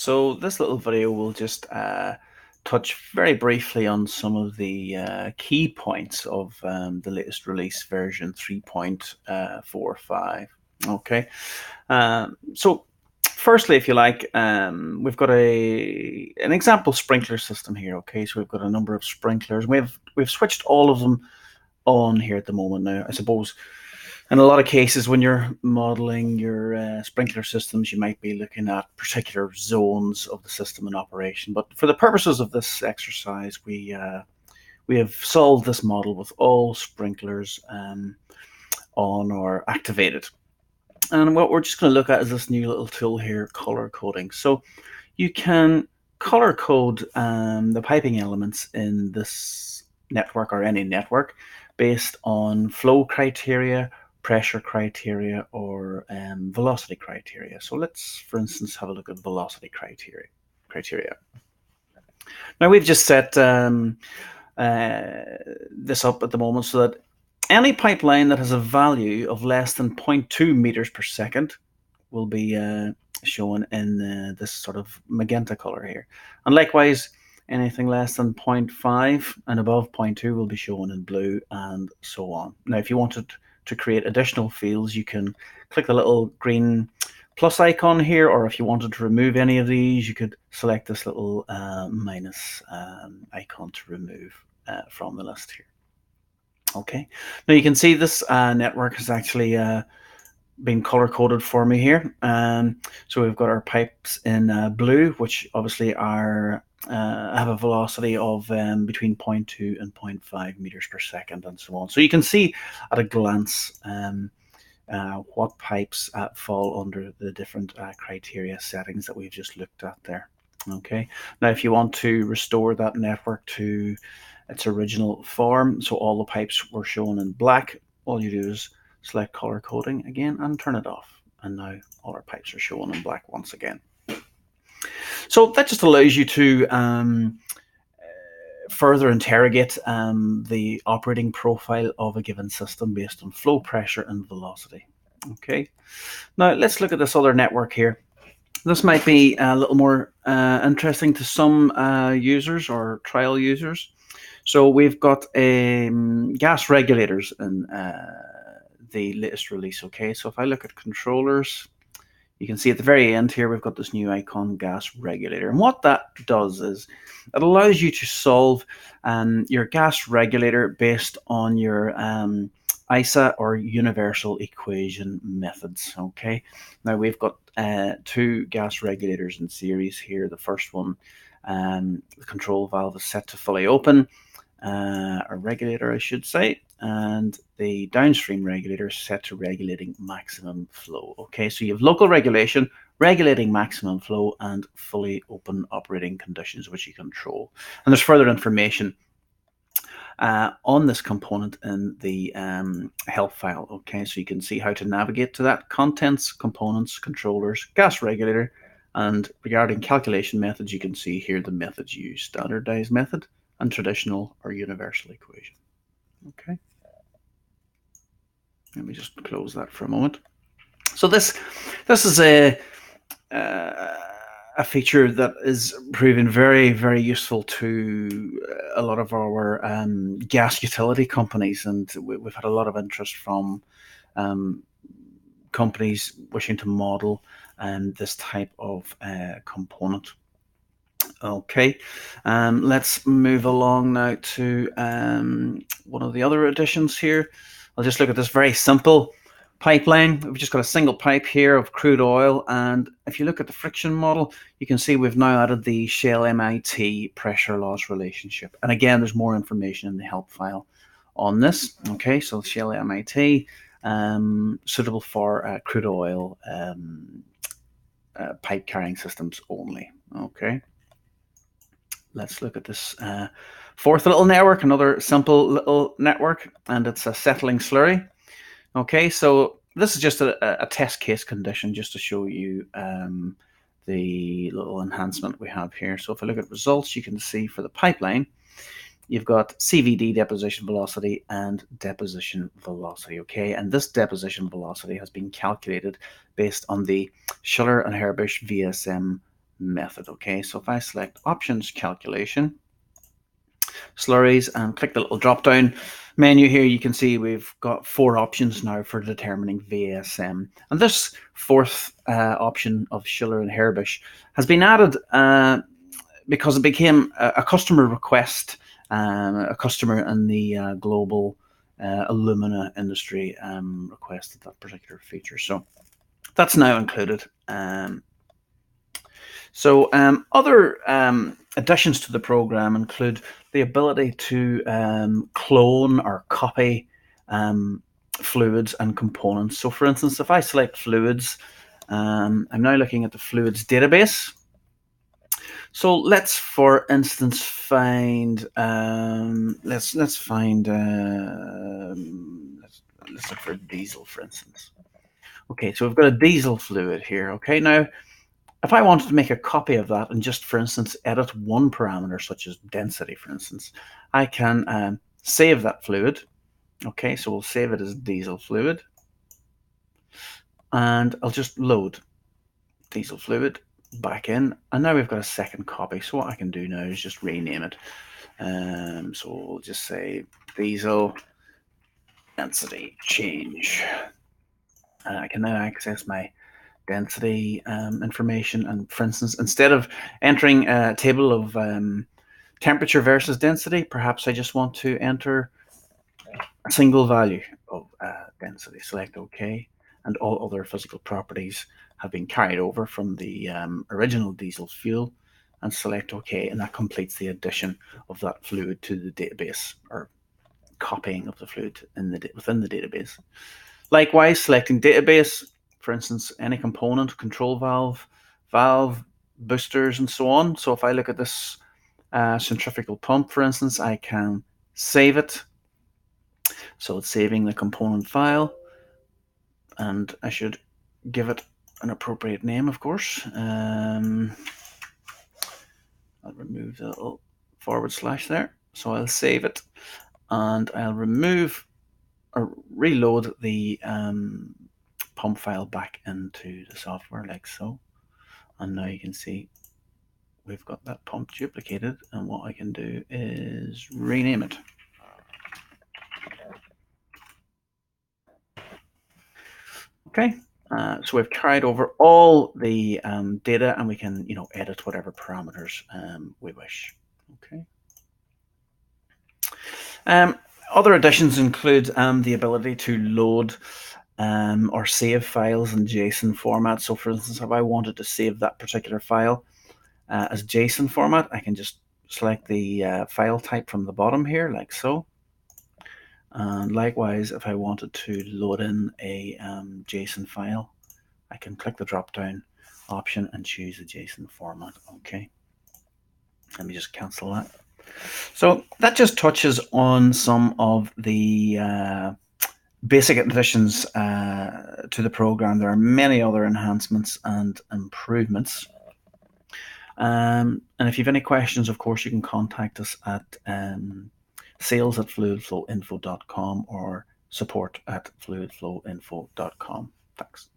So this little video will just touch very briefly on some of the key points of the latest release version 3.45. Okay, so firstly, if you like, we've got an example sprinkler system here. Okay, so we've got a number of sprinklers. We've switched all of them on here at the moment now. I suppose in a lot of cases, when you're modeling your sprinkler systems, you might be looking at particular zones of the system in operation. But for the purposes of this exercise, we have solved this model with all sprinklers on or activated. And what we're just going to look at is this new little tool here, color coding. So you can color code the piping elements in this network or any network based on flow criteria, pressure criteria, or velocity criteria. So let's, for instance, have a look at velocity criteria. Now we've just set this up at the moment so that any pipeline that has a value of less than 0.2 meters per second will be shown in this sort of magenta color here. And likewise, anything less than 0.5 and above 0.2 will be shown in blue, and so on. Now, if you wanted to create additional fields, you can click the little green plus icon here, or if you wanted to remove any of these, you could select this little minus icon to remove from the list here. Okay, now you can see this network has actually been color coded for me here. So we've got our pipes in blue, which obviously are have a velocity of between 0.2 and 0.5 meters per second, and so on. So you can see at a glance what pipes fall under the different criteria settings that we've just looked at there. Okay, now if you want to restore that network to its original form, so all the pipes were shown in black, all you do is select color coding again and turn it off, and now all our pipes are shown in black once again. So that just allows you to further interrogate the operating profile of a given system based on flow pressure and velocity. Okay, now let's look at this other network here. This might be a little more interesting to some users or trial users. So we've got gas regulators in the latest release. Okay, so if I look at controllers, you can see at the very end here we've got this new icon, gas regulator, and what that does is it allows you to solve your gas regulator based on your ISA or universal equation methods. Okay, now we've got two gas regulators in series here. The first one, the control valve is set to fully open, a regulator I should say, and the downstream regulator is set to regulating maximum flow. Okay, so you have local regulation, regulating maximum flow, and fully open operating conditions which you control. And there's further information on this component in the help file. Okay, so you can see how to navigate to that: contents, components, controllers, gas regulator, and regarding calculation methods, you can see here the methods used: standardized method and traditional or universal equation. Okay, let me just close that for a moment. So this is a feature that is proving very, very useful to a lot of our gas utility companies, and we've had a lot of interest from companies wishing to model this type of component. Okay, let's move along now to one of the other additions here. I'll just look at this very simple pipeline. We've just got a single pipe here of crude oil, and if you look at the friction model, you can see we've now added the Shell MIT pressure loss relationship. And again, there's more information in the help file on this. Okay, so Shell MIT, suitable for crude oil pipe carrying systems only. Okay, let's look at this fourth little network, another simple little network, and it's a settling slurry. Okay, so this is just a test case condition just to show you the little enhancement we have here. So if I look at results, you can see for the pipeline, you've got CVD deposition velocity and deposition velocity. Okay, and this deposition velocity has been calculated based on the Schiller and Herbusch VSM method. Okay, so if I select options calculation, slurries, and click the little drop down menu here, you can see we've got 4 options now for determining VSM. And this fourth option of Schiller and Hairbush has been added because it became a customer request. A customer in the global alumina industry requested that particular feature. So that's now included. Other additions to the program include the ability to clone or copy fluids and components. So for instance, if I select fluids, I'm now looking at the fluids database. So let's, for instance, find let's look for diesel, for instance. Okay, so we've got a diesel fluid here. Okay, now if I wanted to make a copy of that and just, for instance, edit one parameter, such as density, for instance, I can save that fluid. Okay, so we'll save it as diesel fluid, and I'll just load diesel fluid back in, and now we've got a second copy. So what I can do now is just rename it. So we'll just say diesel density change. I can now access my density information, and for instance, instead of entering a table of temperature versus density, perhaps I just want to enter a single value of density. Select OK, and all other physical properties have been carried over from the original diesel fuel, and select OK, and that completes the addition of that fluid to the database, or copying of the fluid within the database. Likewise, selecting database, for instance, any component, control valve, boosters, and so on. So if I look at this centrifugal pump, for instance, I can save it. So it's saving the component file, and I should give it an appropriate name, of course. I'll remove the little / there. So I'll save it, and I'll remove or reload the pump file back into the software, like so. And now you can see we've got that pump duplicated, and what I can do is rename it. Okay, so we've carried over all the data, and we can, edit whatever parameters we wish. Okay. Other additions include the ability to load or save files in JSON format. So for instance, if I wanted to save that particular file as JSON format, I can just select the file type from the bottom here, like so. And likewise, if I wanted to load in a JSON file, I can click the drop down option and choose the JSON format. Okay, let me just cancel that. So that just touches on some of the basic additions to the program. There are many other enhancements and improvements. And if you have any questions, of course, you can contact us at sales@fluidflowinfo.com or support@fluidflowinfo.com. Thanks.